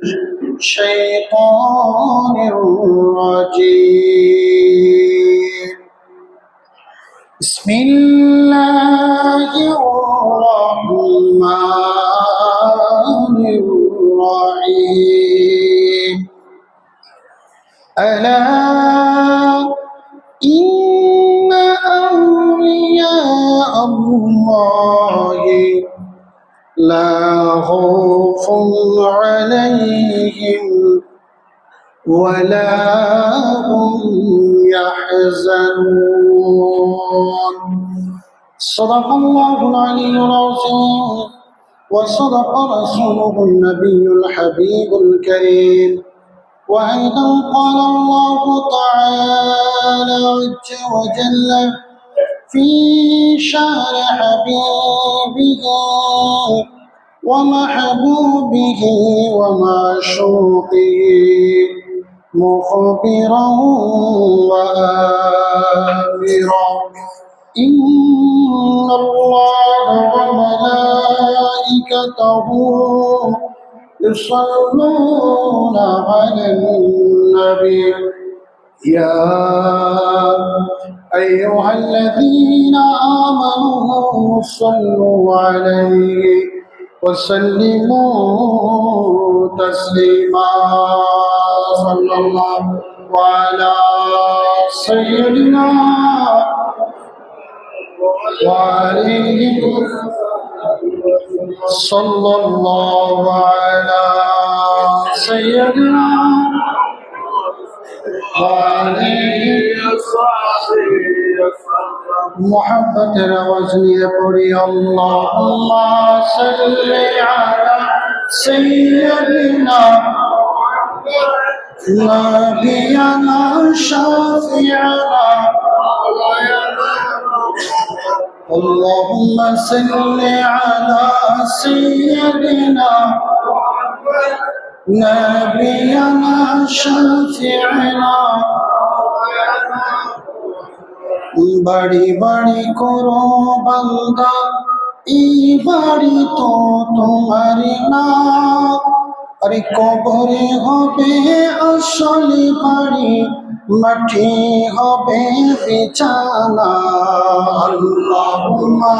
الشيطان الرجيم بسم الله الرحمن الرحيم ألا إن أولياء الله لا خوف عليهم ولا هم يحزنون صدق الله العلي العظيم وصدق رسوله النبي الحبيب الكريم وأيضا قال الله تعالى عز وجل في شعر حبيبه ومحبوبه ومعشوقه مخبرا وآمرا إن الله وملائكته يصلون على النبي يا أيها الذين آمنوا صلوا عليه وسلموا تسليما صلى الله على سيدنا وعليه صلى الله على سيدنا محبت روزنی پڑی اللہم صلی علی سیدنا نبینا شافعنا اللہم صلی علی سیدنا نبینا شافعنا बड़ी बड़ी करो बंदा ई बाड़ी तो तुम्हारी ना अरे कबरे होबे असली बाड़ी मठी होबे बिछाना अल्लाहुम्मा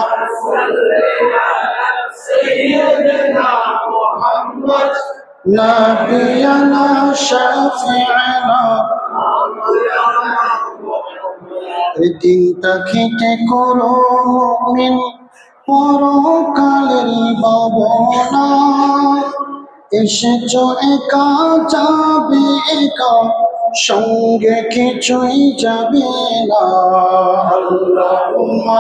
सय्यदना मुहम्मद नबियना शफीअना দিনটা খেটে করো মুমিন পরকালের ভাবনা এসেছো একা যাবে একা সঙ্গে কিছুই যাবে না আল্লাহুম্মা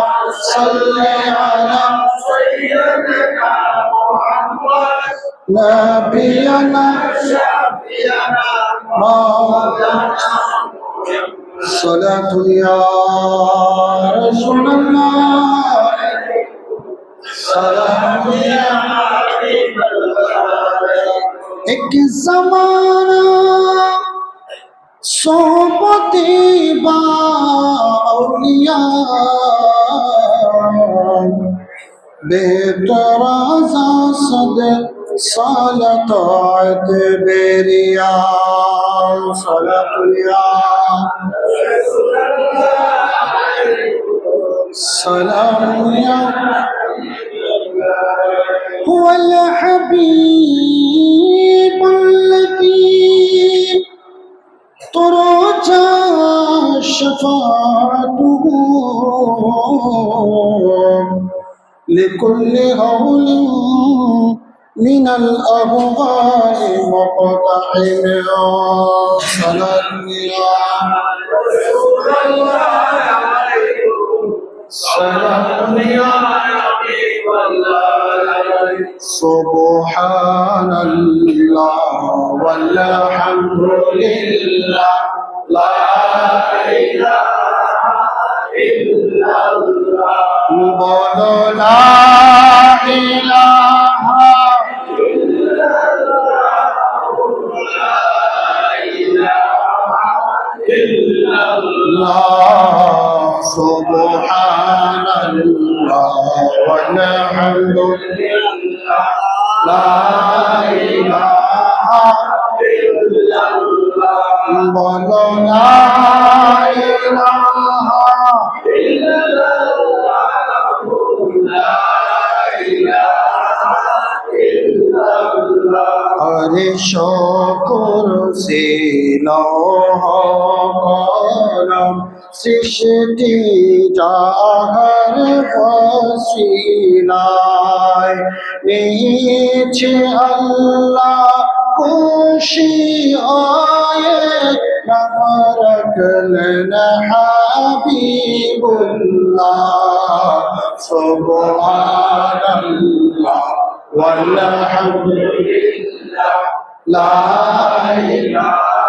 সাল্লি আলা সাইয়্যিদিনা মুহাম্মদ নাবিয়ানা শাফিয়ানা মাওলানা صلاة يا رسول الله سلام يا حبيب الله ایک زمانہ صحبت با اولیاء بہتراز صد صلاة بریا صلاة یا سلام يا هو الحبيب الذي ترجى شفاعته لكل هول من الأهوال مقتحم صلاة يا رسول الله سلام يا حبيب الله سبحان الله والحمد لله لا إله إلا الله بولو لا إله إلا الله سبحان الله والحمد لله لا إله বলো লা ইলাহা আরে শকর সিলহ করম সৃষ্টি জাহার বসিলায় নিচে আল্লাহ খুশি আয়ে নাম রাখলেন হাবিবুল্লাহ সুবহানাল্লাহ ওয়ালহামদুলিল্লাহ লা ইলাহা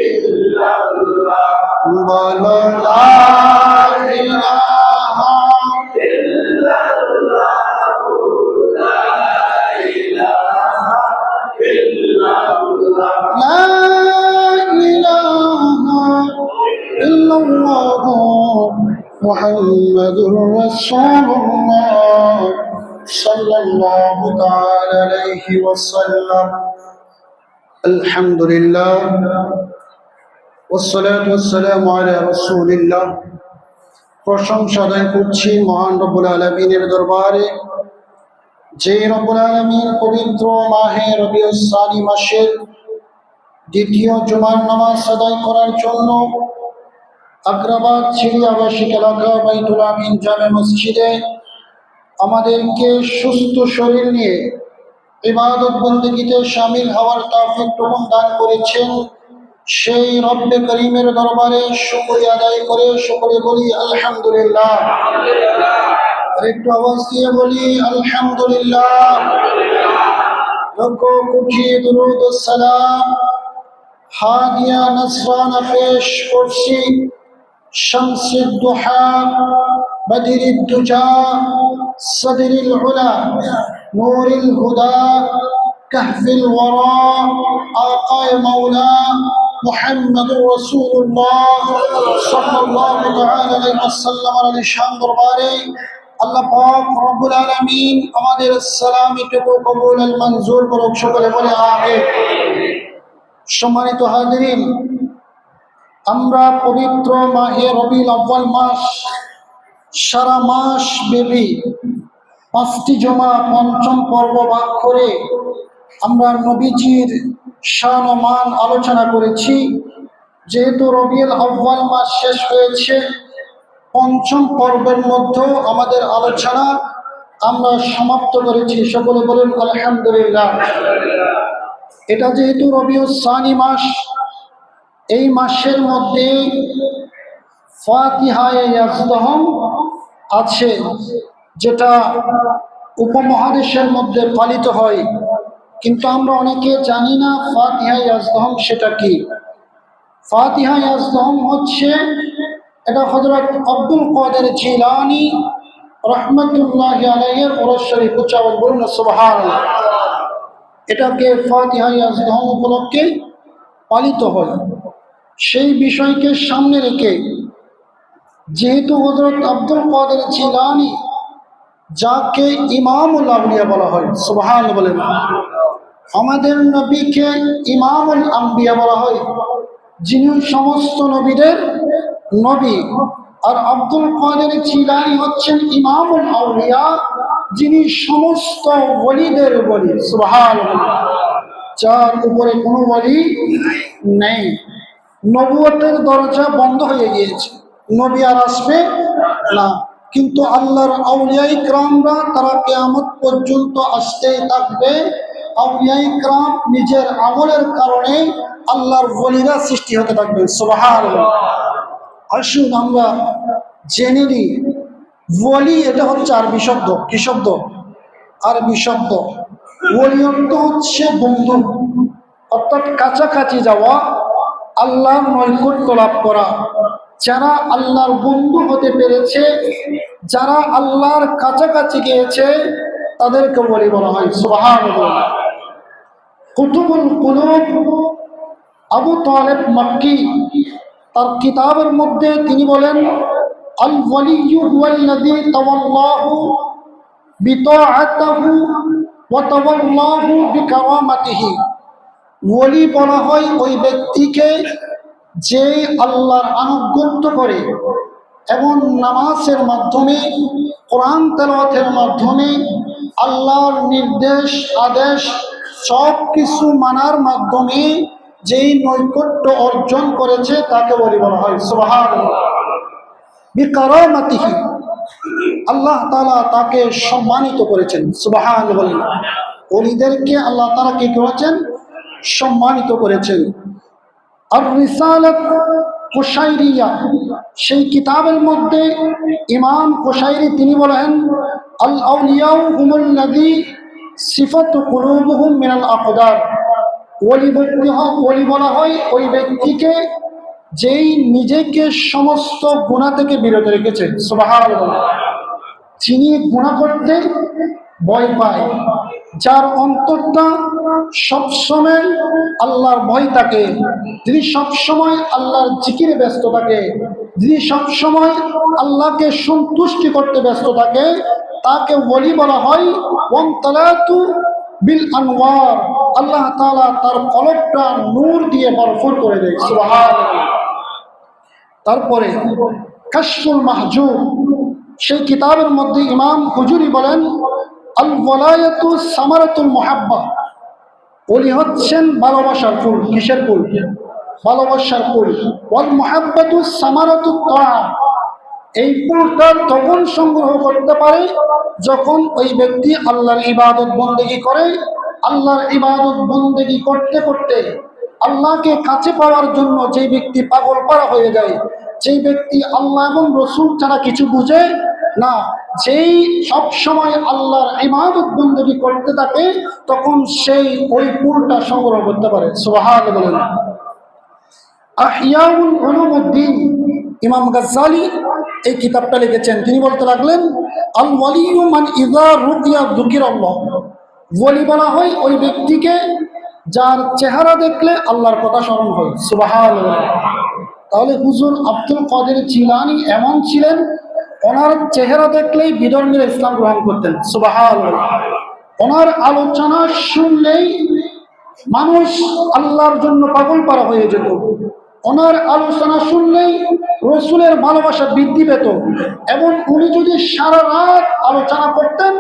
ইল্লাল্লাহ বলো লা ইলাহা ইল্লাল্লাহ লা ইলাহা ইল্লাল্লাহ লা ইলাহা ইল্লাল্লাহ মুহাম্মাদুর রাসূলুল্লাহ সাল্লাল্লাহু তাআলা আলাইহি ওয়াসাল্লাম আলহামদুলিল্লাহ ওয়াসসালাতু ওয়াসসালামু আলা রাসূলিল্লাহ। প্রশংসা আদায় করছি মহান রব্বুল আলামিনের দরবারে, যে রব্বুল আলামিন পবিত্র মাহে রবিউল সানি মাসের দ্বিতীয় জুমার নামাজ আদায় করার জন্য আগ্রাবাদ ছিরি আবাসিক এলাকা বাইতুল আমিন জামে মসজিদে আমাদেরকে সুস্থ শরীর নিয়ে ইবাদত বন্দেগীতে শামিল হওয়ার তৌফিক প্রদান দান করেছেন। সেই রব্বে করিমের দরবারে শুকরিয়া আদায় করে সকলে বলি আলহামদুলিল্লাহ। আর একটু আওয়াজ দিয়ে বলি আলহামদুলিল্লাহ। লক্ষ কোটি দুরূদ ও সালাম হাদিয়া নসরানা পেশ করছি শামসুদ দুহা বদরিদ দুজা সদরিল উলা নূরিল হুদা কাহফিল ওয়ারা আকায়ে মাওলা মুহাম্মাদুর রাসূলুল্লাহ সাল্লাল্লাহু তাআলা আলাইহি ওয়াসাল্লাম এর শান দরবারে আল্লাহ পাক রব্বুল আলামিন আমাদের সালামিটুকু কবুল আর মঞ্জুর করুক, সকলে বলে আমিন। সম্মানিত হাজিরিন, আমরা পবিত্র মাহে রবিউল আউয়াল মাস, সারা মাস ব্যাপী 5টি জমা পঞ্চম পর্ব ভাগ করে আমরা নবীজির শান ও মান আলোচনা করেছি। যেহেতু রবিউল আউয়াল মাস শেষ হয়েছে, পঞ্চম পর্বের মধ্যে আমাদের আলোচনা আমরা সমাপ্ত করেছি, সকলে বলুন আলহামদুলিল্লাহ। এটা যেহেতু রবিউল সানি মাস, এই মাসের মধ্যে ফাতিহায়ে ইয়াজদাহম আছে, যেটা উপমহাদেশের মধ্যে পালিত হয়, কিন্তু আমরা অনেকে জানি না ফাতিহায়ে ইয়াজদাহম সেটা কি। ফাতিহায়ে ইয়াজদাহম হচ্ছে, এটা হযরত আব্দুল কাদের জিলানী রাহমাতুল্লাহি আলাইহির ওরস শরীফ, উচ্চারণ বলুন সুবহানাল্লাহ। এটাকে ফাতিহায়ে ইয়াজদাহম উপলক্ষে পালিত হয়। সেই বিষয়কে সামনে রেখে, যেহেতু হযরত আব্দুল কাদের জিলানী, যাকে ইমামুল আউলিয়া বলা হয়, সুবহানাল্লাহ বলেন, আমাদের নবীকে ইমামুল আম্বিয়া বলা হয়, যিনি সমস্ত নবীদের নবী, আর আব্দুল কাদের জিলানী হচ্ছেন ইমামুল আউলিয়া, যিনি সমস্ত ওলিদের ওলি, সুবহানাল্লাহ, যার উপরে কোনো ওলি নেই। নবুয়তের দরজা বন্ধ হয়ে গিয়েছে, নবী আর আসবে না, কিন্তু আল্লাহর আউলিয়া ইকরামরা তারা কিয়ামত পর্যন্ত আসতেই থাকবে। আউলিয়া ইকরাম নিজের আমলের কারণে আল্লাহর ওলিরা সৃষ্টি হতে থাকবে, সুবহানাল্লাহ। আসুন আমরা জেনে নিই, ওলি এটা হচ্ছে আরবি শব্দ। কি শব্দ? আরবি শব্দ। ওলি অর্থ হচ্ছে বন্ধু, অর্থাৎ কাছাকাছি যাওয়া, আল্লাহর নৈকট্য লাভ করা। যারা আল্লাহর বন্ধু হতে পেরেছে, যারা আল্লাহর কাছাকাছি গিয়েছে, তাদেরকে ওলি বলা হয়, সুবহানাল্লাহ। কুতুবুল কুলুব আবু তালেব মক্কি তার কিতাবের মধ্যে তিনি বলেন, আল ওয়ালিয়্যু হুয়াল্লাযী তাওয়াল্লাহু বিতাআতিহি ওয়া তাওয়াল্লাহু বিকারামাতিহি। ওলি বলা হয় ওই ব্যক্তিকে যে আল্লাহর আনুগত্য করে এবং নামাজের মাধ্যমে, কোরআন তেলাওয়াতের মাধ্যমে, আল্লাহর নির্দেশ আদেশ সব কিছু মানার মাধ্যমে যেই নৈকট্য অর্জন করেছে তাকে ওলি বলা হয়। সুবহানাল্লাহ। বিকারামাতিহি, আল্লাহ তাআলা তাকে সম্মানিত করেছেন। সুবহানাল্লাহ। ওলিদেরকে আল্লাহ তাআলা কি করেছেন? সম্মানিত করেছেন। আর রিসালাত কুশাইরিয়া, সেই কিতাবের মধ্যে ইমাম কুশাইরি তিনি বলেন, আল আউলিয়াউ হুমুল্লাযী সিফাতু কুলুবুহুম মিনাল আকদার। ওলি বলা হয় ওই ব্যক্তিকে যেই নিজেকে সমস্ত গুনাহ থেকে বিরত রেখেছে। সুবহানাল্লাহ। যিনি গুনাহ করতে ভয় পায়, যার অন্তরটা সবসময় আল্লাহর ভয় থাকে, যিনি সবসময় আল্লাহর জিকিরে ব্যস্ত থাকে, যিনি সবসময় আল্লাহকে সন্তুষ্টি করতে ব্যস্ত থাকে, তাকে ওলি বলা হয়। ওয়ামতালাতু বিল আনওয়ার, আল্লাহ তাআলা তার কলবটা নূর দিয়ে ভরপুর করে দেয়। সুবহানাল্লাহ। তারপরে কাশফুল মাহজুব, সেই কিতাবের মধ্যে ইমাম হুজুরি বলেন, আল ওয়ালায়াতু সামারাতুল মুহাব্বা, ওলি হচ্ছেন ভালোবাসার ফুল। কিসের ফুল? ভালোবাসার ফুল। ওয়াল মুহাব্বাতু সামারাতুত তাআ, এই ফুলটা তখন সংগ্রহ করতে পারে যখন ওই ব্যক্তি আল্লাহর ইবাদত বন্দেগী করে। আল্লাহর ইবাদত বন্দেগী করতে করতে আল্লাহকে কাছে পাওয়ার জন্য যে ব্যক্তি পাগল পারা হয়ে যায়, যেই ব্যক্তি আল্লাহ এবং রসুল ছাড়া কিছু বুঝে না, যেই সব সময় আল্লাহর ইবাদত বন্দেগী করতে থাকে, তখন সেই ওই ফুলটা সংগ্রহ করতে পারে। সুবহানাল্লাহ বলেন। আহিয়াউল উলুমুদ্দিন, ইমাম গাজ্জালি এই কিতাবটা লিখেছেন। তিনি বলতে লাগলেন, আল ওয়ালিয়ু মান ইযা রুকিয়া যুকিরাল্লাহ, ওলি বলা হয় ওই ব্যক্তিকে যার চেহারা দেখলে আল্লাহর কথা স্মরণ হয়। সুবহানাল্লাহ। তাহলে হুজুর আব্দুল কাদের জিলানী এমন ছিলেন, ওনার চেহারা দেখলেই বিধর্মীরা ইসলাম গ্রহণ করতেন। সুবহানাল্লাহ। ওনার আলোচনা শুনলেই মানুষ আল্লাহর জন্য পাগল পারা হয়ে যেত। ওনার আলোচনা শুনলেই রসুলের ভালোবাসা বৃদ্ধি পেত, এবং উনি যদি সারা রাত আলোচনা করতেন,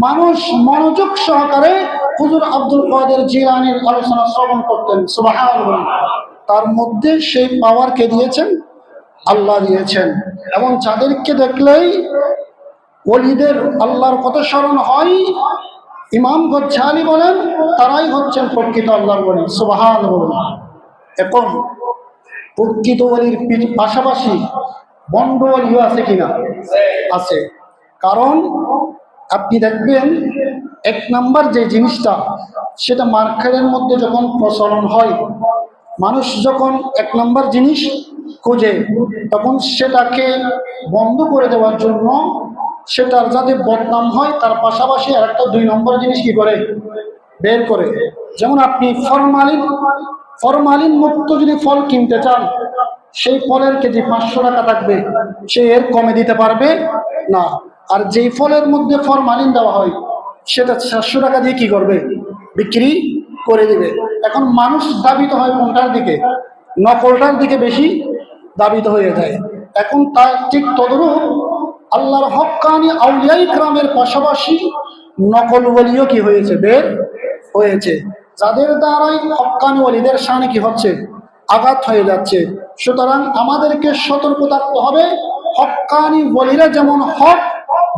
মানুষ মনোযোগ সহকারে হুজুর আব্দুল কাদের জিলানীর আলোচনা শ্রবণ করতেন। সুবহানাল্লাহ। তার মধ্যে সেই পাওয়ার কে দিয়েছেন? আল্লাহ দিয়েছেন। এবং যাদেরকে দেখলেই ওলিদের আল্লাহর কথা স্মরণ হয়, ইমাম গজ্জালি বলেন, তারাই হচ্ছেন প্রকৃত আল্লাহর ওলি। সুবহানাল্লাহ। এখন প্রকৃত ওলির পাশাপাশি বন্ড ওলিও আছে কিনা? আছে। কারণ আপনি দেখবেন, এক নাম্বার যে জিনিসটা, সেটা মার্কেটের মধ্যে যখন প্রচলন হয়, মানুষ যখন এক নাম্বার জিনিস খোঁজে, তখন সেটাকে বন্ধ করে দেওয়ার জন্য, সেটার যাতে বদনাম হয়, তার পাশাপাশি আর একটা দুই নম্বর জিনিস কি করে বের করে। যেমন আপনি ফরমালিন মুক্ত যদি ফল কিনতে চান, সেই ফলের কেজি 500 টাকা থাকবে, সে এর কমে দিতে পারবে না। আর যেই ফলের মধ্যে ফরমালিন দেওয়া হয়, সেটা 700 টাকা দিয়ে কি করবে? বিক্রি করে দিবে। এখন মানুষ দাবিত হয় কোনটার দিকে? নকলটার দিকে বেশি দাবিত হয়ে যায়। এখন তার ঠিক তদরূপ আল্লাহর হক্কানি আউলিয়া ইকরামের পাশাপাশি নকল ওলিও কি হয়েছে? বের হয়েছে, যাদের দ্বারাই হক্কানি ওলিদের শানে কি হচ্ছে? আঘাত হয়ে যাচ্ছে। সুতরাং আমাদেরকে সতর্ক থাকতে হবে। হক্কানি ওলিরা যেমন হক,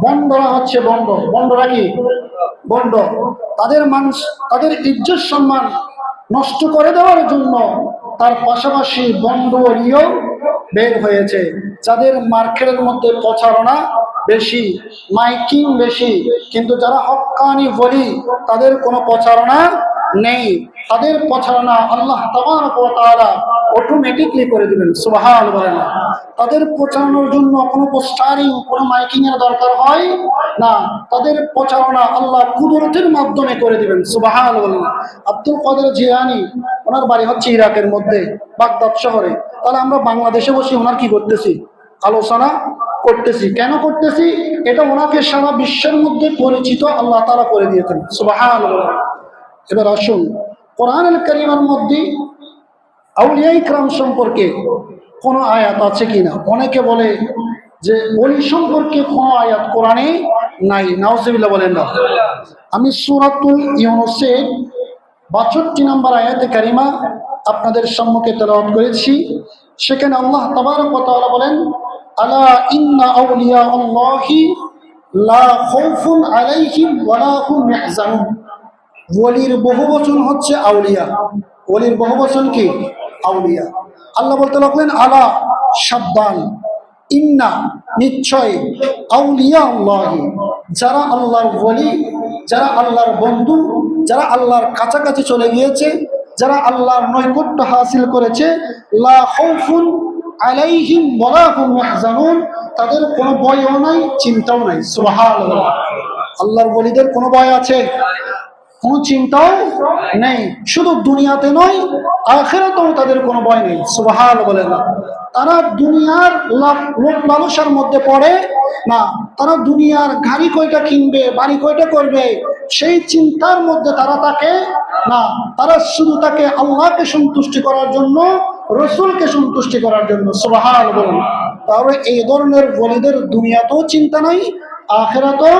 বন্ডরা হচ্ছে বন্ড। বন্ডরা কি? বন্ড। তাদের মানুষ, তাদের ইজ্জত সম্মান নষ্ট করে দেওয়ার জন্য তার পাশাপাশি বন্ড ওলিও বের হয়েছে, যাদের মার্কেটের মধ্যে প্রচারণা বেশি, মাইকিং বেশি, কিন্তু যারা হক্কানি ওলি তাদের কোনো প্রচারণা নেই। তাদের প্রচারণা আল্লাহ তাবারক ওয়া তাআলা অটোমেটিকলি করে দিবেন। সুবহানাল্লাহ। তাদের প্রচারণার জন্য কোনো পোস্টারিং, কোনো মাইকিং এর দরকার হয় না। তাদের প্রচারণা আল্লাহ কুদরতের মাধ্যমে করে দিবেন। সুবহানাল্লাহ। আব্দুল কাদের জিলানী, ওনার বাড়ি হচ্ছে ইরাকের মধ্যে, বাগদাদ শহরে। তাহলে আমরা বাংলাদেশে বসে ওনার কি করতেছি? আলোচনা করতেছি। কেন করতেছি? এটা ওনাকে সারা বিশ্বের মধ্যে পরিচিত আল্লাহ তাআলা করে দিয়েছেন। সুবহানাল্লাহ। এবার আসুন, কোরআনুল কারীমের মধ্যে আউলিয়া ইকরাম সম্পর্কে কোনো আয়াত আছে কিনা? অনেকে বলে যে ওলি সম্পর্কে কোনো আয়াত কোরআনে নাই, নাউজুবিল্লাহ বলেন না। আমি সূরাতুল ইউনূসের ৬২ নম্বর আয়াতে কারিমা আপনাদের সম্মুখে তেলাওয়াত করেছি। সেখানে আল্লাহ তাবারক ওয়া তাআলা বলেন, আলা ইন্না আউলিয়া আল্লাহি লা খাউফুন আলাইহিম ওয়া লা হুম ইয়াহজানুন। ওলির বহুবচন হচ্ছে আউলিয়া। ওলির বহুবচন কি? আউলিয়া। আল্লাহ বলতে লাগলেন, আলা সাবধান, ইন্না নিশ্চয়, আউলিয়া আল্লাহি যারা আল্লাহর ওলি, যারা আল্লাহর বন্ধু, যারা আল্লাহর কাছাকাছি চলে গিয়েছে, যারা আল্লাহর নৈকট্য হাসিল করেছে, লা খাউফুন আলাইহিম ওয়া লা হুম ইয়াহজানুন, তাদের কোনো ভয়ও নাই, চিন্তাও নাই। সুবহানাল্লাহ। আল্লাহর ওলিদের কোনো ভয় আছে? কোনো চিন্তাও নেই। শুধু দুনিয়াতে নয়, আখিরাতেও তাদের কোনো ভয় নেই। সুবহানাল্লাহ বলেন না। তারা দুনিয়ার লোভ লালসার মধ্যে পড়ে না, তারা দুনিয়ার গাড়ি কয়টা কিনবে, বাড়ি কয়টা করবে, সেই চিন্তার মধ্যে তারা থাকে না। তারা শুধু তাকে আল্লাহকে সন্তুষ্টি করার জন্য, রসুলকে সন্তুষ্টি করার জন্য। সুবহানাল্লাহ বলেন। তাহলে এই ধরনের ওলিদের দুনিয়াতেও চিন্তা নাই, আখিরাতেও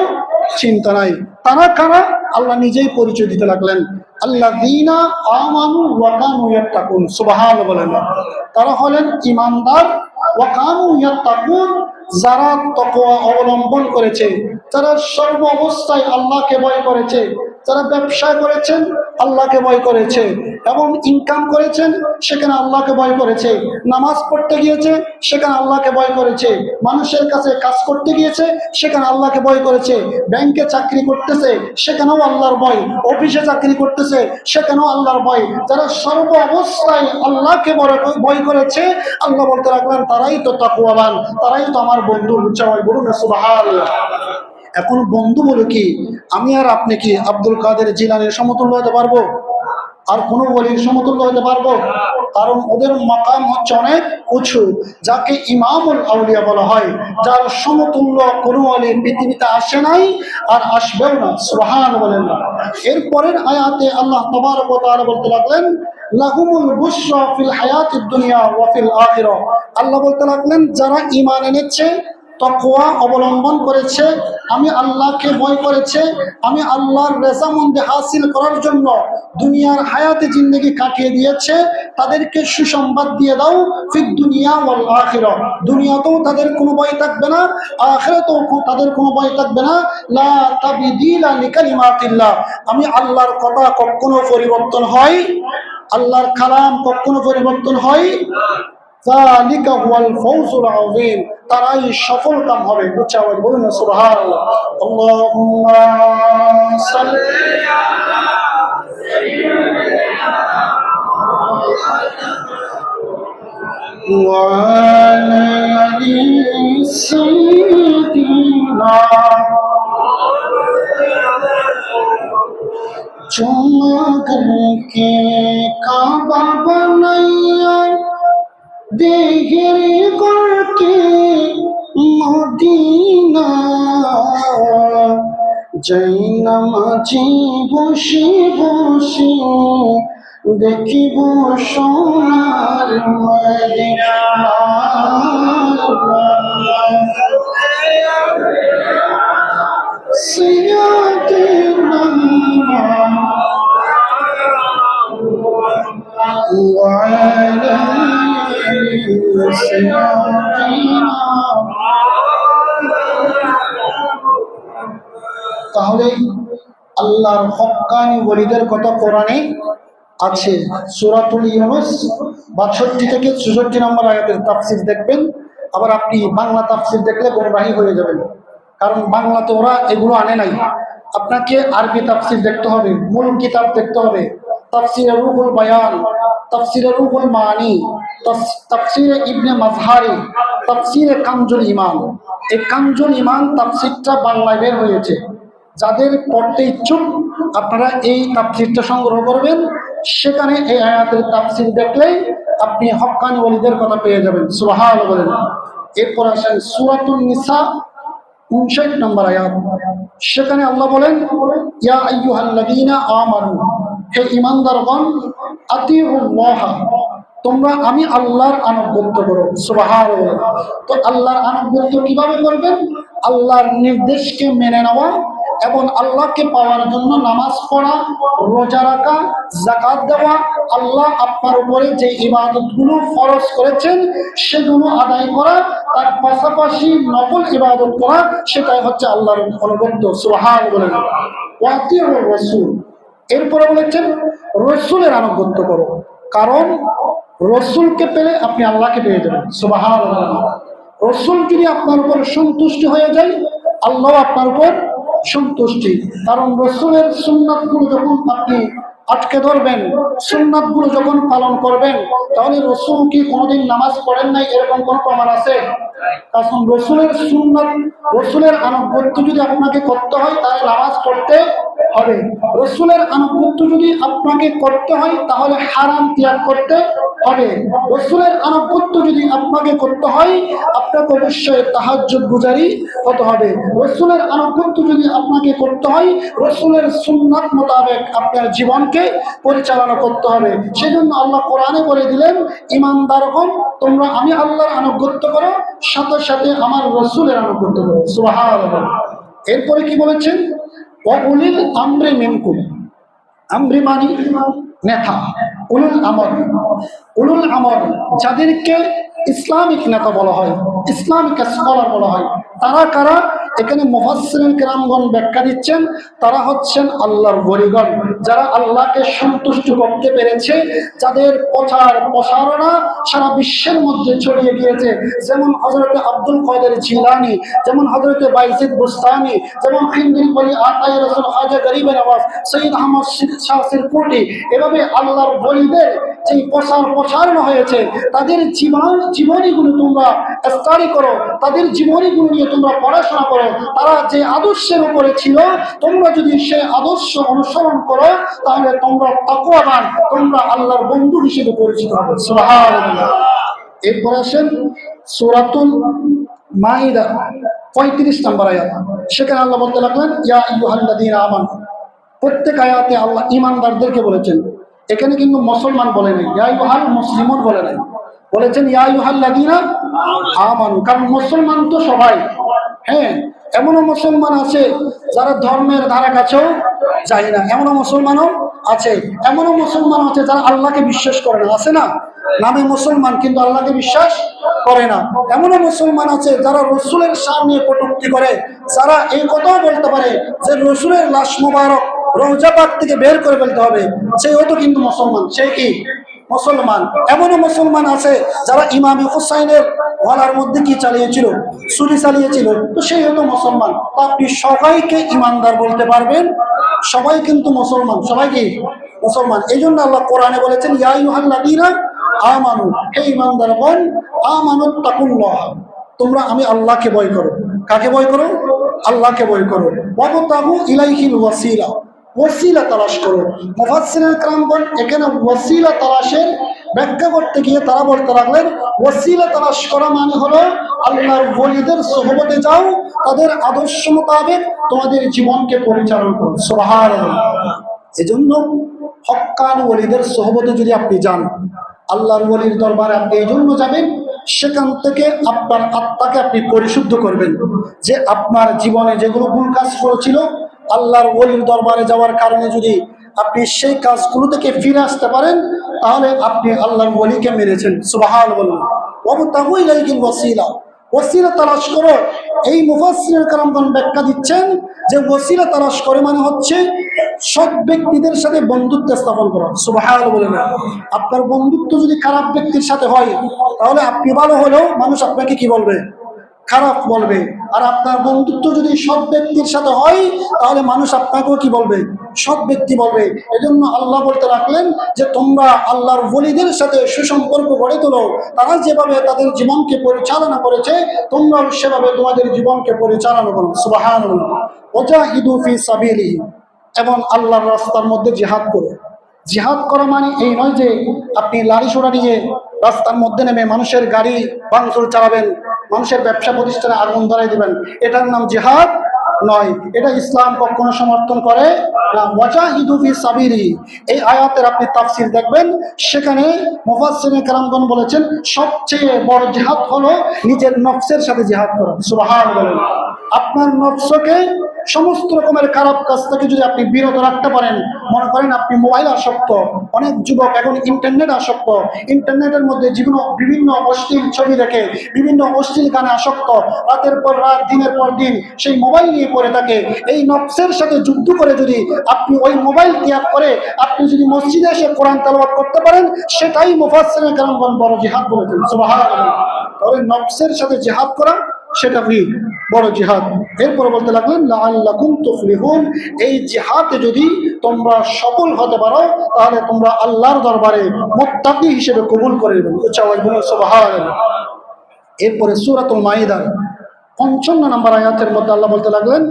চিন্তা নাই। তারা কারা? আল্লাহ নিজেই পরিচয় দিতে লাগলেন, আল্লাযীনা আমানু ওয়া কানু ইয়াত্তাকুন। সুবহানাল্লাহ বলেন। তারা হলেন ঈমানদার, ওয়া কানু ইয়াত্তাকুন, যারা তাকওয়া অবলম্বন করেছে, যারা সর্ব অবস্থায় আল্লাহকে ভয় করেছে, যারা ব্যবসা করেছেন আল্লাহকে ভয় করেছে, এবং ইনকাম করেছেন সেখানে আল্লাহকে ভয় করেছে, নামাজ পড়তে গিয়েছে সেখানে আল্লাহকে ভয় করেছে, মানুষের কাছে কাজ করতে গিয়েছে সেখানে আল্লাহকে ভয় করেছে, ব্যাংকে চাকরি করতেছে সেখানেও আল্লাহর ভয়, অফিসে চাকরি করতেছে সেখানেও আল্লাহর ভয়। যারা সর্ব অবস্থায় আল্লাহকে ভয় করেছে, আল্লাহ বলতে রাখলেন তারাই তো তাকওয়াবান, তারাই তো আমার বন্ধু। উচ্চা হয়, বলুন সুবহানাল্লাহ। এখন বন্ধু বলে কি আমি আর আপনি কি আব্দুল কাদের জিলানীর সমতুল্য হতে পারবো? আর কোনো ওলির সমতুল্য হতে পারবো? কারণ ওদের মাকাম হচ্ছে অনেক উঁচু, যাকে ইমামুল আউলিয়া বলা হয়, যার সমতুল্য কোনো ওলি পৃথিবীতে আসে নাই আর আসবেও না। সুবহান বলেন না। এরপরের আয়াতে আল্লাহ তাবারক ওয়া তাআলা বলতে লাগলেন, লাহুমুল বুশরা ফিল হায়াতিদ দুনিয়া ওয়া ফিল আখিরাহ। আল্লাহ বলতে লাগলেন যারা ঈমান এনেছে, তাকওয়া অবলম্বন করেছে, আমি আল্লাহকে ভয় করেছে, আমি আল্লাহর রেজামন্দি হাসিল করার জন্য দুনিয়ার হায়াতে জিন্দেগি কাটিয়ে দিয়েছে, তাদেরকে সুসংবাদ দিয়ে দাও, ফিদ দুনিয়া ওয়াল আখিরাহ, দুনিয়াতেও তাদের কোনো ভয় থাকবে না, আখিরাতেও তাদের কোনো ভয় থাকবে না। লা তাবদীলা লিকালিমাতিল্লাহ, আমি আল্লাহর কথা কখনো পরিবর্তন হয়, আল্লাহর কালাম কখনো পরিবর্তন হয়। যালিকা হুয়াল ফাওজুল আযীম, তারাই সফল কাম হবে। উচ্চ আওয়াজ বলুন সুবহানাল্লাহ। আল্লাহুম্মা সাল্লি আলা সাইয়্যিদিনা ওয়া আলা আলি সাইয়্যিদিনা। চুমকে কাবা বানাইয়া দেহের গড়কে মদিনা, যাই নামাজি বসে বসে দেখিব সোনার মদিনা। সাইয়্যিদিনা ওয়া আলা তাহলে আল্লাহর হক্কানি ওলিদের কথা কোরআনে আছে। সূরাতুল ইউনূস ৬২ থেকে ৬৪ নম্বর আয়াতের তাফসীর দেখবেন। আবার আপনি বাংলা তাফসীর দেখলে গোমরাহী হয়ে যাবেন, কারণ বাংলাতে ওরা এগুলো আনে নাই। আপনাকে আরবি তাফসীর দেখতে হবে, মূল কিতাব দেখতে হবে। তাফসীরে রুহুল বায়ান, তাফসীরে রুহুল মানি, তাফসীরে ইবনে মাজহারি, তাফসীরে কানজুল ঈমান। এই কানজুল ঈমান তাফসীরটা বাংলায় বের হয়েছে। যাদের পড়তে ইচ্ছুক আপনারা এই তাফসীরটা সংগ্রহ করবেন, সেখানে এই আয়াতের তাফসীর দেখলেই আপনি হক্কানি ওলিদের কথা পেয়ে যাবেন। সুবহানাল্লাহ বলেন। এরপর আসেন সূরাতুন নিসা 59 নম্বর আয়াত। সেখানে আল্লাহ বলেন, ইয়া আইয়ুহাল্লাযীনা আমানু, হে ঈমানদারগণ, আতিউল্লাহ, তোমরা আমি আল্লাহর আনুগত্য করো। সুবহানাল্লাহ। তো আল্লাহর আনুগত্য কিভাবে করবেন? আল্লাহর নির্দেশকে মেনে নেওয়া এবং আল্লাহকে পাওয়ার জন্য নামাজ পড়া, রোজা রাখা, যাকাত দেওয়া, আল্লাহ আপনার উপরে যে ইবাদতগুলো ফরজ করেছেন সেগুলো আদায় করা, তার পাশাপাশি নফল ইবাদত করা, সেটাই হচ্ছে আল্লাহর আনুগত্য। সুবহানাল্লাহ। ওয়া আতিউর রাসূল, এরপরে বলেছেন রসুলের আনুগত্য করো, কারণ রসুলকে পেলে আপনি আল্লাহকে পেয়ে যাবেন। সুবহানাল্লাহ। রসুল যদি আপনার উপর সন্তুষ্টি হয়ে যায়, আল্লাহ আপনার উপর সন্তুষ্টি। কারণ রসুলের সুন্নাতগুলো যখন আপনি আটকে ধরবেন, সুন্নাতগুলো যখন পালন করবেন, তাহলে রসুল কি কোনোদিন নামাজ পড়েন নাই এরকম কোন প্রমাণ আছে? কারণ রসুলের সুন্নাত, রসুলের আনুগত্য যদি আপনাকে করতে হয় তাহলে নামাজ পড়তে হবে। রসুলের আনুগত্য যদি আপনাকে করতে হয় তাহলে হারাম ত্যাগ করতে হবে। রসুলের আনুগত্য যদি আপনাকে করতে হয় আপনাকে অবশ্যই তাহাজ্জুদ গুজারি হতে হবে। রসুলের আনুগত্য যদি আপনাকে করতে হয় রসুলের সুন্নাত মোতাবেক আপনার জীবনকে পরিচালনা করতে হবে। সেজন্য আল্লাহ কোরআনে বলে দিলেন, ঈমানদারগণ, তোমরা আমি আল্লাহর আনুগত্য করো, সাথে সাথে আমার রসুলের আনুগত্য করো। সুবহানাল্লাহ। এরপরে কি বলেছেন? ওয়া উলিল আমরি মিনকুম, আমরি মানি নেতা, উলুল আমর। উলুল আমর যাদেরকে ইসলামিক নেতা বলা হয়, ইসলামিক স্কলার বলা হয়, তারা কারা? এখানে মুফাসসিরিন কিরামগণ ব্যাখ্যা দিচ্ছেন, তারা হচ্ছেন আল্লাহর ওলিগণ, যারা আল্লাহকে সন্তুষ্ট করতে পেরেছে, যাদের প্রচার প্রসারণা সারা বিশ্বের মধ্যে ছড়িয়ে গিয়েছে। যেমন হযরত আব্দুল কাদের জিলানী, যেমন হযরত বাইজিদ বুস্তামি, যেমন খিন্দিল ওলি আতায়ে রাসূল খাজা গরিবে নওয়াজ, সৈয়দ আহমদ শাহ সিরকুটি। এভাবে আল্লাহর ওলিদের যে প্রসারণা হয়েছে, তাদের জীবনীগুলো তোমরা স্টাডি করো, তাদের জীবনীগুলো নিয়ে তোমরা পড়াশোনা করো। তারা যে আদর্শের উপরে ছিল, তোমরা যদি সে আদর্শ অনুসরণ করো তাহলে তোমরা তাকওয়াবান, তোমরা আল্লাহর বন্ধু হিসেবে পরিচিত হবে। সুবহানাল্লাহ। এরপর আসেন সূরাতুল মাইদা 35 নম্বর আয়াত। সেখানে আল্লাহ বলতে লাগলেন, ইয়া আইয়ুহাল্লাযীনা আমানু। প্রত্যেক আয়াতে আল্লাহ ঈমানদারদেরকে বলেছেন, এখানে কিন্তু মুসলমান বলে নাই, ইয়া আইয়ুহাল মুসলিমুন বলে নাই, বলেছেন ইয়া আইয়ুহাল্লাযীনা আমানু। কারণ মুসলমান তো সবাই, হ্যাঁ, এমনও মুসলমান আছে যারা ধর্মের ধারা কাছেও যায় না, এমনও মুসলমানও আছে। এমনও মুসলমান আছে যারা আল্লাহকে বিশ্বাস করে না, আছে না? নামে মুসলমান কিন্তু আল্লাহকে বিশ্বাস করে না। এমনও মুসলমান আছে যারা রসুলের সামনে কটূক্তি করে, যারা এই কথাও বলতে পারে যে রসুলের লাশ মোবারক রওজা পাক থেকে বের করে ফেলতে হবে, সেই হতো কিন্তু মুসলমান, সে কি মুসলমান। এমনও মুসলমান আছে যারা ইমামে হুসাইনের গলার মধ্যে কি চালিয়েছিল, ছুরি চালিয়েছিল, তো সেই হতো মুসলমান। তো আপনি সবাইকে ইমানদার বলতে পারবেন, সবাই কিন্তু মুসলমান, সবাই কি মুসলমান। এই জন্য আল্লাহ কোরআনে বলেছেন, ইয়া আইয়ুহাল্লাযীনা আমানু, হে ইমানদারগণ, আমানুত্তাকুল্লাহ, তোমরা আমি আল্লাহকে ভয় করো। কাকে ভয় করো? আল্লাহকে ভয় করো। ওয়াবতাগু ইলাইহিল ওয়াসিলা, ওয়াসিলা তালাশ করো। মুফাসসিরিন কিরামগণ এখানে ওয়াসিলা তালাশের ব্যাখ্যা করতে গিয়ে তারা বলতে লাগলেন, ওয়াসিলা তালাশ করা মানে হলো আল্লাহর ওলিদের সোহবতে যাও, তাদের আদর্শ মোতাবেক তোমাদের জীবনকে পরিচালনা করো। সুবহানাল্লাহ। এজন্য হক্কানি ওলিদের সোহবতে যদি আপনি যান, আল্লাহর ওলির দরবারে আপনি এই জন্য যাবেন, সেখান থেকে আপনার আত্মাকে আপনি পরিশুদ্ধ করবেন, যে আপনার জীবনে যেগুলো ভুল কাজ করেছিল, আল্লাহর ওলির দরবারে যাওয়ার কারণে যদি আপনি সেই কাজগুলো থেকে ফিরে আসতে পারেন, তাহলে আপনি আল্লাহর ওলিকে মেরেছেন। সুবহানাল্লাহ। ওয়াবতাগু ইলাইহিল ওয়াসিলা, ওসিলা তালাশ করো। এই মুফাসসিরিন কিরামগণ ব্যাখ্যা দিচ্ছেন যে ওসিলা তালাশ করে মানে হচ্ছে সৎ ব্যক্তিদের সাথে বন্ধুত্ব স্থাপন করা। সুবহানাল্লাহ। আপনার বন্ধুত্ব যদি খারাপ ব্যক্তির সাথে হয় তাহলে আপনি ভালো হলেও মানুষ আপনাকে কি বলবে? খারাপ বলবে। আর আপনার বন্ধুত্ব যদি সৎ ব্যক্তির সাথে হয় তাহলে মানুষ আপনাকেও কি বলবে? সৎ ব্যক্তি বলবে। এজন্য আল্লাহ বলতে রাখলেন যে তোমরা আল্লাহর ওলিদের সাথে সুসম্পর্ক গড়ে তোলো, তারা যেভাবে তাদের জীবনকে পরিচালনা করেছে তোমরাও সেভাবে তোমাদের জীবনকে পরিচালনা করো। সুবহানাল্লাহ। ওয়াজাহিদু ফি সাবিলিহি, এবং আল্লাহর রাস্তার মধ্যে জিহাদ করো। জিহাদ করা মানে এই নয় যে আপনি লাঠি সোটা নিয়ে রাস্তার মধ্যে নেমে মানুষের গাড়ি ভাঙচুর চালাবেন, মানুষের ব্যবসা প্রতিষ্ঠানে আগুন ধরাই দিবেন, এটার নাম জিহাদ নয়। এটা ইসলাম কখনো সমর্থন করে না। ওয়াজাহিদু ফি সাবিলি, এই আয়াতের আপনি তাফসীর দেখবেন, সেখানে মুফাসসিরিনে কেরামগণ বলেছেন সবচেয়ে বড় জিহাদ হলো নিজের নফসের সাথে জিহাদ করা। সুবহানাল্লাহ। আপনার নফসকে সমস্ত রকমের খারাপ কাজ থেকে যদি আপনি বিরত রাখতে পারেন, মনে করেন আপনি মোবাইল আসক্ত, অনেক যুবক এখন ইন্টারনেট আসক্ত, ইন্টারনেটের মধ্যে বিভিন্ন অশ্লীল ছবি দেখে, বিভিন্ন অশ্লীল গানে আসক্ত, রাতের পর রাত দিনের পর দিন সেই মোবাইল নিয়ে পড়ে থাকে। এই নফসের সাথে যুদ্ধ করে যদি আপনি ওই মোবাইল ত্যাগ করে আপনি যদি মসজিদে এসে কোরআন তেলাওয়াত করতে পারেন, সেটাই মুফাসসিরিনে কেরামগণ বড় জিহাদ বলেছেন। সুবহানাল্লাহ। তাহলে নফসের সাথে জিহাদ করা সেটা কি বড় জিহাদ। এরপরে বলতে লাগলেন লাআল্লাকুম তুফলিহুন, এই জিহাদে যদি তোমরা সফল হতে পারো তাহলে তোমরা আল্লাহর দরবারে মুত্তাকি হিসেবে কবুল করে নেবেন। উচ্চ আওয়াজ বলুন সুবহানাল্লাহ। এরপরে সূরাতুল মাইদার 55 নম্বর আয়াতের মধ্যে আল্লাহ বলতে লাগলেন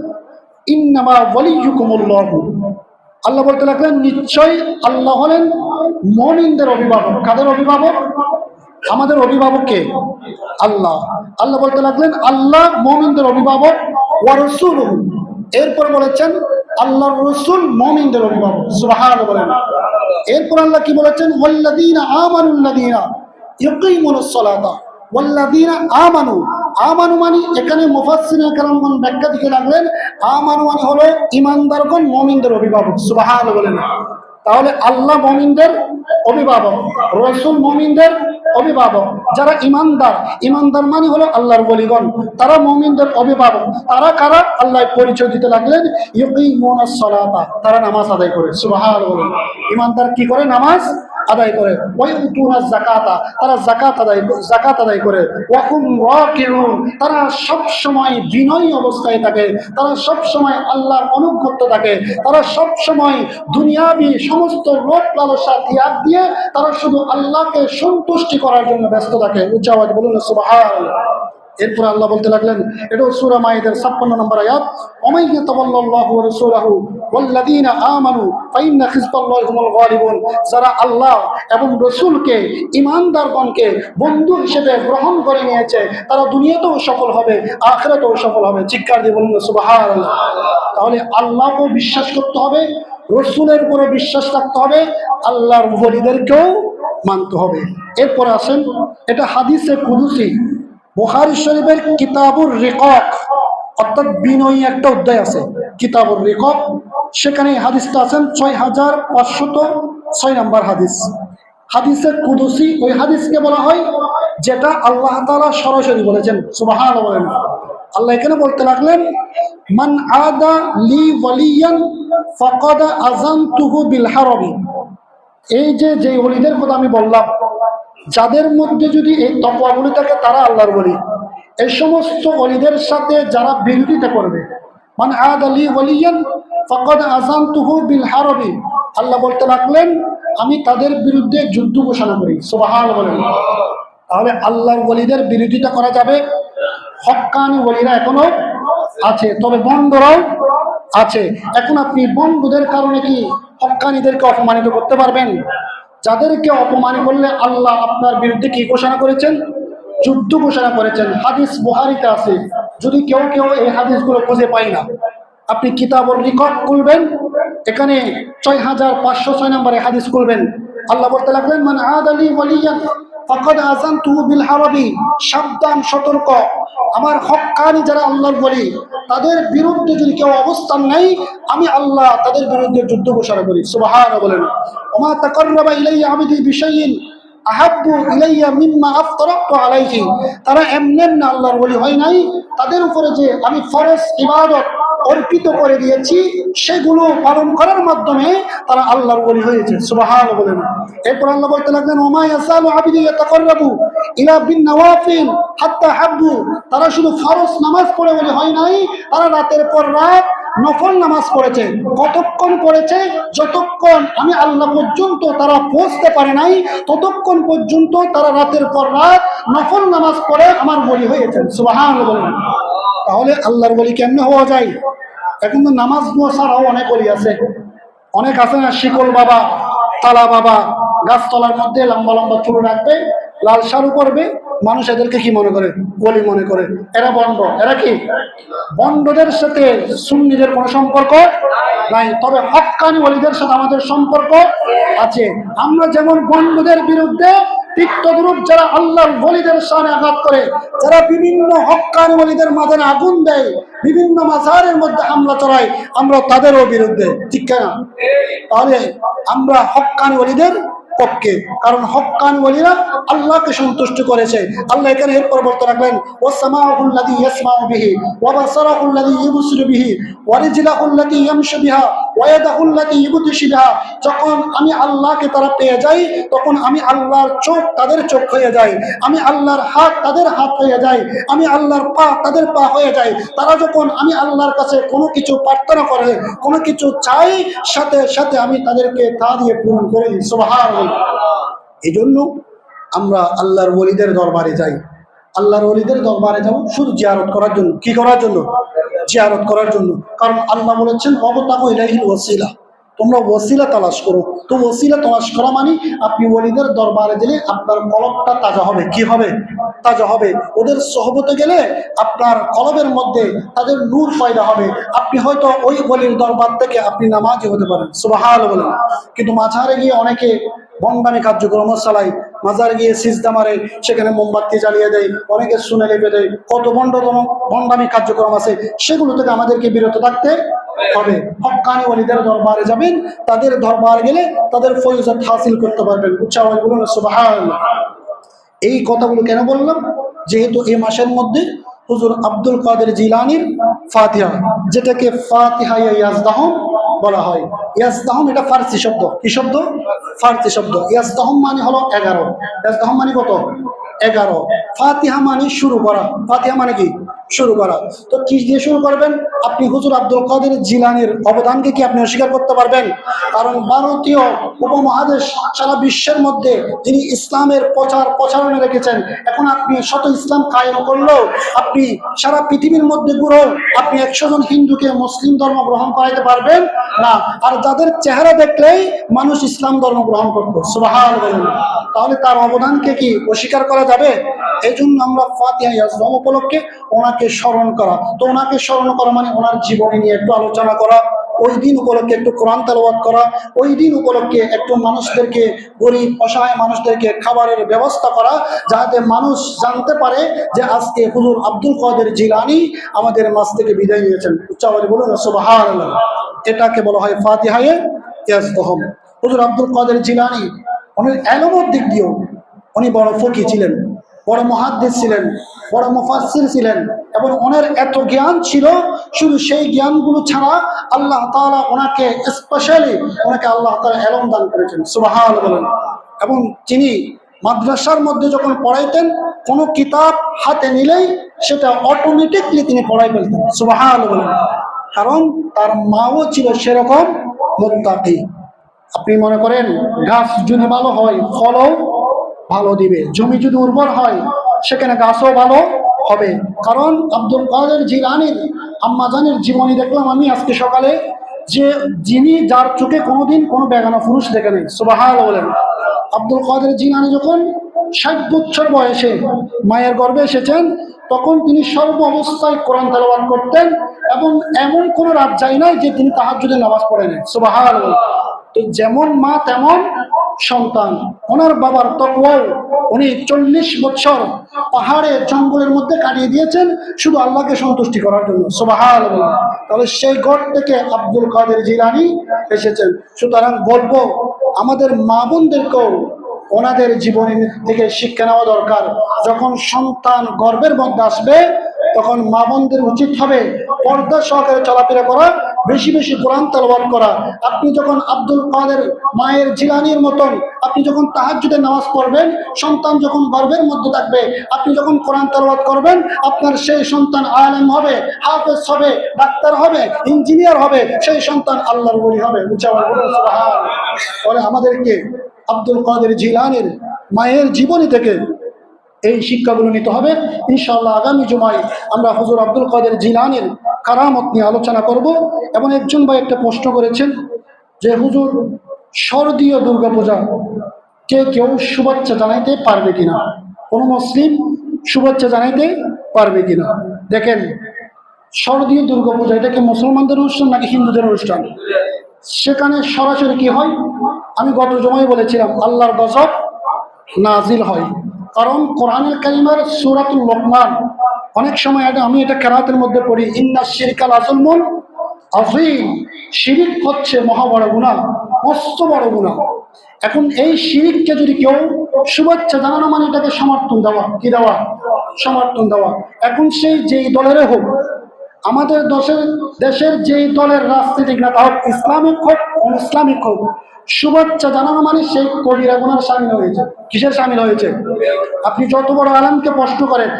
ইন্নামা ওয়ালিয়্যুকুমুল্লাহ, আল্লাহ বলতে লাগলেন নিশ্চয় আল্লাহ হলেন মুমিনদের অভিভাবক। কাদের অভিভাবক? আমাদের অভিভাবক কে? আল্লাহ। আল্লাহ বলতে লাগলেন আল্লাহ মুমিনদের অভিভাবক, ওয়া রাসূলুহু, এরপর বলেছেন আল্লাহর রাসূল মুমিনদের অভিভাবক। সুবহানাল্লাহ বলেন। এরপর আল্লাহ কি বলেছেন? ওয়াল্লাযীনা আমানুল্লাযীনা ইয়ুকিমুনাস সালাতা ওয়াল্লাযীনা আমানু, আমানু মানে এখানে মুফাসসিরিনে কেরামগণ ব্যাখ্যা দিতে লাগলেন আমানু মানে হলো ঈমানদারগণ মুমিনদের অভিভাবক। সুবহানাল্লাহ বলেন। তাহলে আল্লাহ মুমিনদের অভিভাবক, রাসূল মুমিনদের অভিভাবক। যারা ইমানদার, ইমানদার মানে হলো আল্লাহর ওলিগণ, তারা মুমিনদের অভিভাবক। তারা কারা? আল্লাহ পরিচয় দিতে লাগলেন ইয়ুকিমুনাস সালাতা, তারা নামাজ আদায় করে। সুবহানাল্লাহ। ইমানদার কি করে? নামাজ আদায় করে। ওয়ায়ুতুনাজ যাকাতা, তারা যাকাত আদায় করে। ওয়া হুম রাকিউন, তারা সব সময় বিনয়ী অবস্থায় থাকে, তারা সব সময় আল্লাহর অনুগত থাকে, তারা সব সময় দুনিয়াবি সমস্ত লোভ লালসা ত্যাগ দিয়ে তারা শুধু আল্লাহকে সন্তুষ্টি করার জন্য ব্যস্ত থাকে। উচ্চ আওয়াজ বলুন সুবহানাল্লাহ। এরপর আল্লাহ বলতে লাগলেন, এটাও সূরা মাইদার 56 নম্বর আয়াত, ওমাই ইয়াতাওয়াল্লাহু ওয়া রাসূলুহু ওয়াল্লাযীনা আমানু ফাইন্না হিজবাল্লাহি হুমুল গালিবুন, যারা আল্লাহ এবং রাসূলকে, ঈমানদারগণকে বন্ধু হিসেবে গ্রহণ করে নিয়েছে তারা দুনিয়াতেও সফল হবে, আখিরাতেও সফল হবে। চিৎকার দিয়ে বলুন সুবহানাল্লাহ। তাহলে আল্লাহকেও বিশ্বাস করতে হবে, রাসূলের উপরে বিশ্বাস রাখতে হবে, আল্লাহর ওলিদেরকেও মানতে হবে। এরপর আসেন, এটা হাদিসে কুদসি, বুখারী শরীফের কিতাবুর রিকাক, অর্থাৎ বিনয়ী একটা অধ্যায় আছে কিতাবুর রিকাক, সেখানে হাদিসটা আছেন 6506 নম্বর হাদিস। হাদিসে কুদসি ওই হাদিসকে বলা হয় যেটা আল্লাহ তাআলা সরাসরি বলেছেন। সুবহানাল্লাহ বলেন। আল্লাহ এখানে বলতে লাগলেন মান আদা লি ওয়ালিয়ান ফাকাদ আযানতুহু বিল হারবি, এই যে ওলিদের কথা আমি বললাম, যাদের মধ্যে যদি এই তাকওয়াগুলো থাকে তারা আল্লাহর ওলি। এই সমস্ত ওলিদের সাথে যারা বিরোধিতা করবে, মানে আদ আলী ওলিয়ান ফাকাদ আযানতুহু বিল হারবি, আল্লাহ বলতে লাগলেন আমি তাদের বিরুদ্ধে যুদ্ধ ঘোষণা করি। সুবহানাল্লাহ বলেন। তাহলে আল্লাহর ওলিদের বিরোধিতা করা যাবে। হক্কানি ওলিরা এখনো আছে, তবে বন্ধরাও আছে। এখন আপনি বন্ধুদের কারণে কি হক্কানিদেরকে অপমানিত করতে পারবেন? যাদেরকে অপমান করলে আল্লাহ আপনার বিরুদ্ধে কি ঘোষণা করেছেন? যুদ্ধ ঘোষণা করেছেন। হাদিস বুখারীতে আছে। যদি কেউ এই হাদিসগুলো খুঁজে পায় না, আপনি কিতাবুর রিকাক খুলবেন, এখানে 6506 নম্বরে হাদিস খুলবেন। আল্লাহ বলতে লাগলেন মান আদালি ওয়ালিয়ান ফাকাদ আযানতুহু বিল হারবি, সাবধান, সতর্ক, আমার হক্কানি যারা আল্লাহর ওলি তাদের বিরুদ্ধে যদি কেউ অবস্থান নেয় আমি আল্লাহ তাদের বিরুদ্ধে যুদ্ধ ঘোষণা করি। সুবহানাল্লাহ বলেন। ওমা তাকাররাবা ইলাইয়া আবদি বিশাইইন আহাব্বু ইলাইয়া মিম্মা আফতারাতু আলাইহি, তারা এমনেম না আল্লাহর ওলি হয় নাই, তাদের উপরে যে আমি ফরজ ইবাদত অর্পিত করে দিয়েছি সেগুলো পালন করার মাধ্যমে তারা আল্লাহর ওলি হয়েছে। সুবহানাল্লাহ বলেন। এরপর আল্লাহ বলতে লাগলেন ওমা ইয়াসালু আবদি ইয়াতাকাররাবু ইলা বিন নওয়াফিল হাত্তা হাব্বু, তারা শুধু ফরজ নামাজ পড়ে ওলি হয় নাই, তারা রাতের পর রাত নফল নামাজ পড়েছে। কতক্ষণ পড়েছে? যতক্ষণ আমি আল্লাহ পর্যন্ত তারা পৌঁছতে পারে নাই ততক্ষণ পর্যন্ত তারা রাতের পর রাত নফল নামাজ পড়ে আমার ওলি হয়েছেন। সুবহানাল্লাহ বলেন। তাহলে আল্লাহর ওলি কেমনে হওয়া যায়? এখন তো নামাজ ছাড়াও অনেক ওলি আছে, অনেক আছে না, শিকল বাবা, তালা বাবা, গাছতলার মধ্যে লম্বা লম্বা চুল রাখবে, লাল শাড়ু পরবে, মানুষ এদেরকে কি মনে করে? ওলি মনে করে। এরা বন্ড। এরা কি? বন্ডদের সাথে সুন্নিদের কোনো সম্পর্ক নাই, তবে হক্কানি ওলিদের সাথে আমাদের সম্পর্ক আছে। আমরা যেমন বন্ডদের বিরুদ্ধে, ঠিক তদ্রূপ যারা আল্লাহর ওলিদের শানে আঘাত করে, যারা বিভিন্ন হক্কানি ওলিদের মাঝে আগুন দেয়, বিভিন্ন মাজারের মধ্যে হামলা চালায়, আমরা তাদেরও বিরুদ্ধে, ঠিক না? তাহলে আমরা হক্কানি ওলিদের পক্ষে, কারণ হক্কানি ওলিরা আল্লাহকে সন্তুষ্ট করেছে। আল্লাহ এখানে এরপর বলতে রাখলেন, ওয়াসসামাউল্লাযী ইয়াসমাউ বিহি ওয়া বাসারুল্লাযী ইবসিরু বিহি ওয়া রিজলুল্লাতী ইয়ামশু বিহা ওয়া ইয়াদুল্লাতী ইবতিশু বিহা। যখন আমি আল্লাহকে তারা পেয়ে যাই, তখন আমি আল্লাহর চোখ তাদের চোখ হয়ে যায়, আমি আল্লাহর হাত তাদের হাত হয়ে যায়, আমি আল্লাহর পা তাদের পা হয়ে যায়। তারা যখন আমি আল্লাহর কাছে কোনো কিছু প্রার্থনা করে, কোনো কিছু চাই, সাথে সাথে আমি তাদেরকে তা দিয়ে পূরণ করি। সুবহানাল্লাহ। এই জন্য আমরা আল্লাহর ওলিদের দরবারে যাই। আল্লাহর ওলিদের দরবারে যাব শুধু জিয়ারত করার জন্য। কি করার জন্য? জিয়ারত করার জন্য। কারণ আল্লাহ বলেছেন, ওয়াবতাগু ইলাইহিল ওয়াসিলা, তোমরা ওসিলা তালাশ করো। তো ওসিলা তালাশ করা মানে আপনি ওলিদের দরবারে গেলে আপনার কলবটা তাজা হবে। কি হবে? তাজা হবে। ওদের সহবতে গেলে আপনার কলবের মধ্যে তাদের নূর পয়দা হবে। আপনি হয়তো ওই ওলির দরবার থেকে আপনি নামাজি হতে পারেন। সুবহানাল্লাহ বলেন। কিন্তু মাঝারে গিয়ে অনেকে বন্ডামি কার্যক্রম চালায়, মাজার গিয়ে সিজদা মারে, সেখানে মোমবাতি জ্বালিয়ে দেয়, অনেকে শুনে লেপে দেয়, কত বন্ডামি কার্যক্রম আছে। সেগুলো থেকে আমাদেরকে বিরত থাকতে হবে। হক্কানি ওলিদের দরবারে যাবেন, তাদের দরবারে গেলে তাদের ফয়জাত হাসিল করতে পারবেন। উচ্চারণ বলুন সুবহানাল্লাহ। এই কথাগুলো কেন বললাম? যেহেতু এই মাসের মধ্যে হুজুর আব্দুল কাদের জিলানীর ফাতিহা, যেটাকে ফাতিহা ইয়াজদাহম বলা হয়। ইয়াজদাহম এটা ফার্সি শব্দ। কি শব্দ? ফার্সি শব্দ। ইয়াজদাহম মানে হলো 11। ইয়াজদাহম মানে কত? 11। ফাতিহা মানে শুরু করা। ফাতিহা মানে কি? শুরু করা। তো কি দিয়ে শুরু করবেন? আপনি হুজুর আব্দুল কাদের জিলানীর অবদানকে কি আপনি অস্বীকার করতে পারবেন? কারণ ভারতীয় উপমহাদেশ সারা বিশ্বের মধ্যে যিনি ইসলামের প্রচারণা রেখেছেন, এখন আপনি শত ইসলাম কায়েম করলেও আপনি সারা পৃথিবীর মধ্যে ঘুরেও আপনি 100 জন হিন্দুকে মুসলিম ধর্ম গ্রহণ করাইতে পারবেন না। আর যাদের চেহারা দেখলেই মানুষ ইসলাম ধর্ম গ্রহণ করতো। সুবহানাল্লাহ। তাহলে তার অবদানকে কি অস্বীকার করা যাবে? এই জন্য আমরা ফাতিহা ইয়াজদাহম উপলক্ষে ওনাকে স্মরণ করা। তো ওনাকে স্মরণ করা মানে ওনার জীবনী নিয়ে একটু আলোচনা করা, ওই দিন উপলক্ষে একটু কোরআন তেলাওয়াত করা, ওই দিন উপলক্ষে একটু মানুষদেরকে, গরিব অসহায় মানুষদেরকে খাবারের ব্যবস্থা করা, যাতে মানুষ জানতে পারে যে আজকে হুজুর আব্দুল কাদের জিলানী আমাদের মাঝ থেকে বিদায় নিয়েছেন। উচ্চারণ বলুন সুবহানাল্লাহ। এটাকে বলা হয় ফাতিহা ইয়াজদাহম। হুজুর আব্দুল কাদের জিলানী উনি ইলমের দিক দিয়েও উনি বড় ফকি ছিলেন, বড় মুহাদ্দিস ছিলেন, বড় মুফাসসির ছিলেন, এবং ওনার এত জ্ঞান ছিল। শুধু সেই জ্ঞানগুলো ছাড়া আল্লাহ তাআলা ওনাকে স্পেশালি আল্লাহ তাআলা ইলম দান করেছেন। সুবহানাল্লাহ বলেন। এবং তিনি মাদ্রাসার মধ্যে যখন পড়াইতেন, কোনো কিতাব হাতে নিলেই সেটা অটোমেটিকলি তিনি পড়াই ফেলতেন। সুবহানাল্লাহ বলেন। কারণ তার মাও ছিল সেরকম মুত্তাকি। আপনি মনে করেন গাছ যদি ভালো হয় ফলও ভালো দিবে, জমি যদি উর্বর হয় সেখানে গাছও ভালো হবে। কারণ আব্দুল কাদের জিলানীর আম্মাজানের জীবনী দেখলাম আমি আজকে সকালে, যে যিনি যার চোখে কোনোদিন কোনো বেগানা পুরুষ দেখে নেই। সুবহানাল্লাহ বলেন। আব্দুল কাদের জিলানী যখন 60 বছর বয়সে মায়ের গর্ভে এসেছেন, তখন তিনি সর্ব অবস্থায় কোরআন তেলাওয়াত করতেন, এবং এমন কোন রাত যায় নাই যে তিনি তাহাজ্জুদের নামাজ পড়েন। সুবহানাল্লাহ। তো যেমন মা তেমন সন্তান। ওনার বাবার তাকওয়াও উনি 40 বছর পাহাড়ে জঙ্গলের মধ্যে কাটিয়ে দিয়েছেন শুধু আল্লাহকে সন্তুষ্টি করার জন্য। সুবহানাল্লাহ। তাহলে সেই গড় থেকে আব্দুল কাদের জিলানী এসেছেন। সুতরাং বলবো আমাদের মা বোনদেরকেও ওনাদের জীবনী থেকে শিক্ষা নেওয়া দরকার। যখন সন্তান গর্ভের মধ্যে আসবে, তখন মা বোনদের উচিত হবে পর্দা সহকারে চলাফেরা করা, বেশি বেশি কোরআন তেলাওয়াত করা। আপনি যখন আব্দুল কাদের মায়ের জিলানীর মতন আপনি যখন তাহাজ্জুদের নামাজ পড়বেন, সন্তান যখন গর্ভের মধ্যে থাকবে, আপনি যখন কোরআন তেলাওয়াত করবেন, আপনার সেই সন্তান আলেম হবে, হাফেজ হবে, ডাক্তার হবে, ইঞ্জিনিয়ার হবে, সেই সন্তান আল্লাহর ওলি হবে। তাহলে আমাদেরকে আব্দুল কাদের জিলানীর মায়ের জীবনী থেকে এই শিক্ষাগুলো নিতে হবে। ইনশাআল্লাহ আগামী জুমায় আমরা হুজুর আব্দুল কাদের জিলানীর কারামত নিয়ে আলোচনা করব। এবং একজন ভাই একটা প্রশ্ন করেছেন যে হুজুর শারদীয় দুর্গাপূজা কেউ শুভেচ্ছা জানাইতে পারবে কিনা? কোনো মুসলিম শুভেচ্ছা জানাইতে পারবে কিনা। দেখেন, শারদীয় দুর্গাপূজা এটা কি মুসলমানদের অনুষ্ঠান নাকি হিন্দুদের অনুষ্ঠান? সেখানে সরাসরি কি হয়? আমি গত জমায় বলেছিলাম আল্লাহর গজব নাজিল হয়। কারণ কোরআনুল কারীমের সূরাতুল লোকমান, অনেক সময় আমি এটা কেরাতের মধ্যে পড়ি, ইন্নাশ শিরকা লাযুলমুন আযীম, শিরিক হচ্ছে মহা বড় গুনাহ, মস্ত বড় গুনাহ। এখন এই শিরিককে যদি কেউ শুভেচ্ছা জানানো মানে এটাকে সমর্থন দেওয়া, কি দেওয়া? সমর্থন দেওয়া। এখন সেই যেই দলের হোক, আমাদের দেশের যেই দলের রাজনীতিক নেতা হোক, ইসলামিক হোক অনইসলামিক হোক, শুভেচ্ছা জানানো মানে সেই কবিরা গুনার সামিল হয়েছে। কিসের সামিল হয়েছে? আপনি যত বড় আলেমকে প্রশ্ন করেন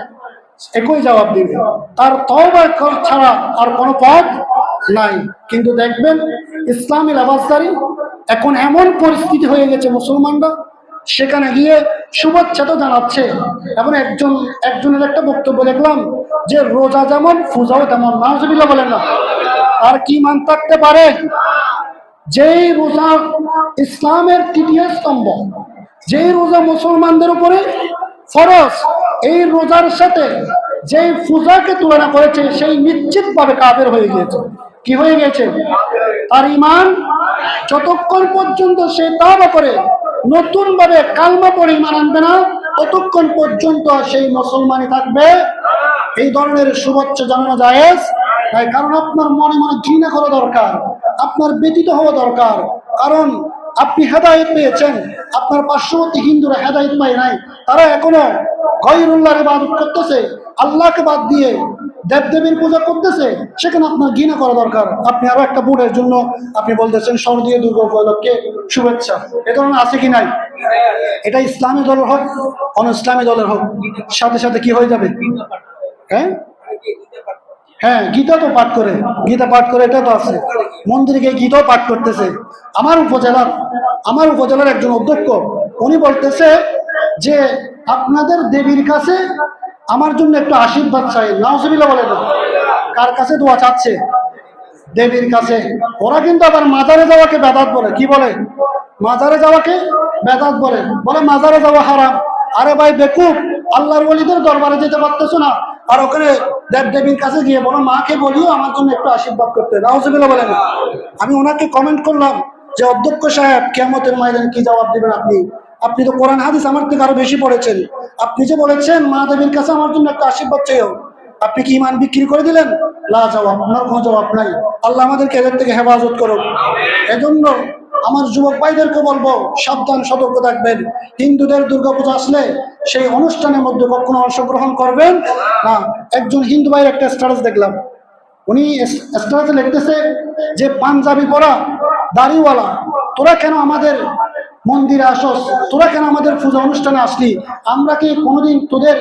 একই জবাব দিবে, তার তওবা ছাড়া আর কোনো পথ নাই। কিন্তু দেখবেন ইসলামী লেবাসদারি এখন এমন পরিস্থিতি হয়ে গেছে, মুসলমানরা সেখানে গিয়ে শুভেচ্ছা তো জানাচ্ছে। এখন একজনের একটা বক্তব্য দেখলাম যে রোজা যেমন পূজাও তেমন। নাউজুবিল্লাহ বলেন না? আর কি মান থাকতে পারে? যেই রোজা ইসলামের তৃতীয় স্তম্ভ, যেই রোজা মুসলমানদের উপরে ফরজ, এই রোজার সাথে যেই পূজাকে তুলনা করেছে সেই নিশ্চিতভাবে কাফের হয়ে গিয়েছে। কি হয়ে গেছে? তার ঈমান যতক্ষণ পর্যন্ত সে তওবা করে নতুন ভাবে কালমা পড়ে ঈমান আনবে না, ততক্ষণ পর্যন্ত সেই মুসলমানই থাকবে। এই ধরনের শুভেচ্ছা জানানো জায়েজ তাই, কারণ আপনার মনে মনে ঘৃণা করা দরকার, আপনার ব্যতীত হওয়া দরকার। কারণ আপনি হেদায়েত পেয়েছেন, আপনার পার্শ্ববর্তী হিন্দুরা হেদায়েত পায় নাই, তারা এখনো গয়রুল্লাহর ইবাদত করতেছে, আল্লাহকে বাদ দিয়ে দেবদেবীর পূজা করতেছে, সেখানে আপনার ঘৃণা করা দরকার। আপনি আরো একটা ভোটের জন্য আপনি বলতেছেন শারদীয় দুর্গা উপলক্ষে শুভেচ্ছা, এ ধরনের আছে কি নাই? এটা ইসলামী দলের হোক অন ইসলামী দলের হোক, সাথে সাথে কি হয়ে যাবে? হ্যাঁ হ্যাঁ, গীতা তো পাঠ করে, গীতা পাঠ করে, এটা তো আছে, মন্দিরে গিয়ে গীতাও পাঠ করতেছে। আমার উপজেলার একজন অধ্যক্ষ, উনি বলতেছে যে আপনাদের দেবীর কাছে আমার জন্য একটু আশীর্বাদ চাই। নাউজুবিল্লাহ বলে না? কার কাছে দোয়া চাচ্ছে? দেবীর কাছে। ওরা কিন্তু আবার মাজারে যাওয়াকে বেদাত বলে। কি বলে? মাজারে যাওয়াকে বেদাত বলে, বলে মাজারে যাওয়া হারাম। আরে ভাই বেকুব, আল্লাহর ওলিদের দরবারে যেতে পারতেছো না, আর ওখানে দেবদেবীর কাছে গিয়ে বলো মাকে বলিও আমার জন্য একটু আশীর্বাদ করতে। নাউজুবিল্লাহ বলে না? আমি ওনাকে কমেন্ট করলাম যে অধ্যক্ষ সাহেব, কিয়ামতের ময়দানে কি জবাব দিবেন আপনি? আপনি তো কোরআন হাদিস আমার থেকে আরো বেশি পড়েছেন। আপনি যে বলেছেন মা দেবীর কাছে আমার জন্য একটা আশীর্বাদ চাইও, আপনি কি ইমান বিক্রি করে দিলেন? লা জবাব, আপনার কোনো জবাব নাই। আল্লাহ আমাদেরকে এদের থেকে হেফাজত করুন। এজন্য আমার যুবক ভাইদেরকে বলবো, সাবধান, সতর্ক থাকবেন। হিন্দুদের দুর্গাপূজা আসলে সেই অনুষ্ঠানের মধ্যে কখনো অংশগ্রহণ করবেন না। একজন হিন্দু ভাইয়ের একটা স্ট্যাটাস দেখলাম, উনি স্ট্যাটাসে লিখতেছে যে পাঞ্জাবি পরা, দাড়িওয়ালা, তোরা কেন আমাদের মন্দিরে আসস? তোরা কেন আমাদের পূজা অনুষ্ঠানে আসলি? আমরা কি কোনোদিন তোদের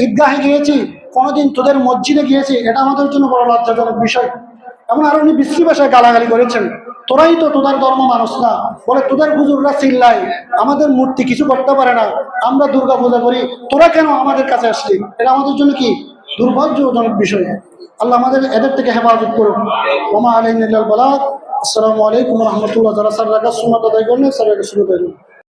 ঈদগাহে গিয়েছি? কোনোদিন তোদের মসজিদে গিয়েছি? এটা আমাদের জন্য বড় লজ্জাজনক বিষয়। এমন আরো উনি বিশ্রী ভাষায় গালাগালি করেছেন, তোরাই তো তোদের ধর্ম মানুষ না, বলে তোদের হুজুররা চিল্লায়, আমাদের মূর্তি কিছু করতে পারে না, আমরা দুর্গা পূজা করি, তোরা কেন আমাদের কাছে আসলি? এটা আমাদের জন্য কি দুর্ভাগ্যজনক বিষয়। আল্লাহ আমাদের এদের থেকে হেফাজত করুন। ওমা আলাইহিল বালাগ। আসসালামু আলাইকুম রহমতুল্লাহ। যারা সার রাখা সুন্নাত আদায় করেন, সার রাখা সুন্নাত আদায় করুন।